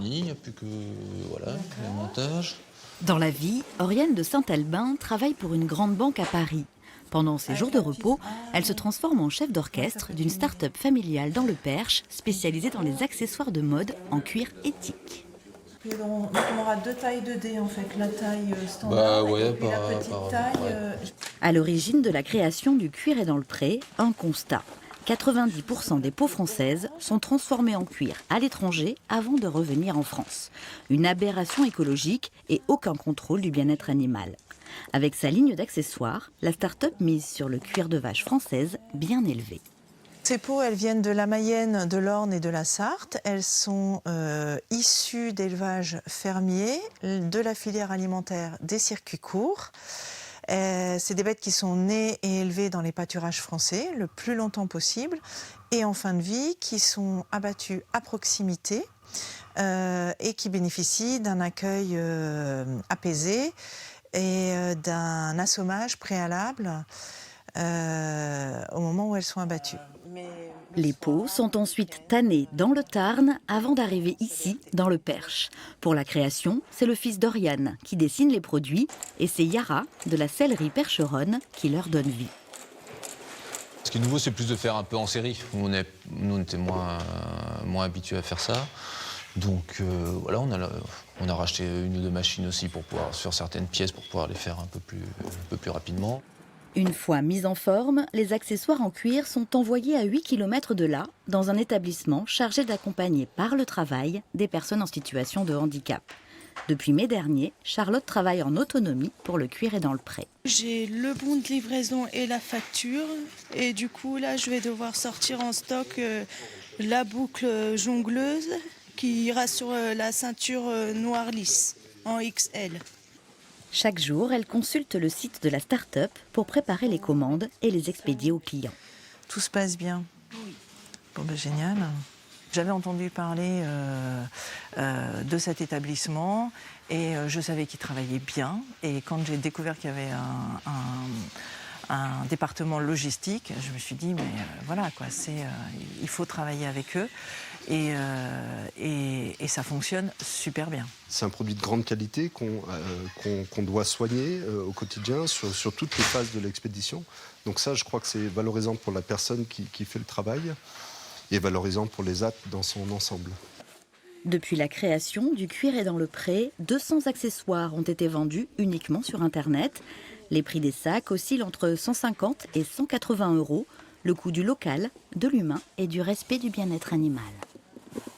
Il n'y a plus que voilà, le montage. Dans la vie, Oriane de Saint-Albin travaille pour une grande banque à Paris. Pendant ses jours de repos, elle se transforme en chef d'orchestre d'une start-up familiale dans le Perche, spécialisée dans les accessoires de mode en cuir éthique. Donc on aura deux tailles de dés en fait, la taille standard et puis la petite taille. À l'origine de la création du cuir et dans le pré, un constat. 90% des peaux françaises sont transformées en cuir à l'étranger avant de revenir en France. Une aberration écologique et aucun contrôle du bien-être animal. Avec sa ligne d'accessoires, la start-up mise sur le cuir de vache française bien élevé. Ces peaux, elles viennent de la Mayenne, de l'Orne et de la Sarthe. Elles sont issues d'élevages fermiers, de la filière alimentaire des circuits courts. C'est des bêtes qui sont nées et élevées dans les pâturages français le plus longtemps possible et en fin de vie qui sont abattues à proximité et qui bénéficient d'un accueil apaisé et d'un assommage préalable au moment où elles sont abattues. Les peaux sont ensuite tannées dans le Tarn avant d'arriver ici, dans le Perche. Pour la création, c'est le fils d'Oriane qui dessine les produits et c'est Yara de la sellerie percheronne qui leur donne vie. Ce qui est nouveau, c'est plus de faire un peu en série. Nous, on était moins habitués à faire ça. Donc voilà, on a racheté une ou deux machines aussi pour pouvoir faire certaines pièces, pour pouvoir les faire un peu plus rapidement. Une fois mis en forme, les accessoires en cuir sont envoyés à 8 km de là, dans un établissement chargé d'accompagner par le travail des personnes en situation de handicap. Depuis mai dernier, Charlotte travaille en autonomie pour le cuir et dans le pré. J'ai le bon de livraison et la facture. Et du coup, là, je vais devoir sortir en stock la boucle jongleuse qui ira sur la ceinture noire lisse en XL. Chaque jour, elle consulte le site de la start-up pour préparer les commandes et les expédier aux clients. Tout se passe bien. Oui. Bon, ben, génial. J'avais entendu parler de cet établissement et je savais qu'il travaillait bien. Et quand j'ai découvert qu'il y avait un département logistique, je me suis dit, mais voilà, quoi, il faut travailler avec eux. Et ça fonctionne super bien. C'est un produit de grande qualité qu'on doit soigner au quotidien sur toutes les phases de l'expédition. Donc ça, je crois que c'est valorisant pour la personne qui fait le travail et valorisant pour les apps dans son ensemble. Depuis la création du cuir et dans le pré, 200 accessoires ont été vendus uniquement sur Internet. Les prix des sacs oscillent entre 150 et 180 €, le coût du local, de l'humain et du respect du bien-être animal.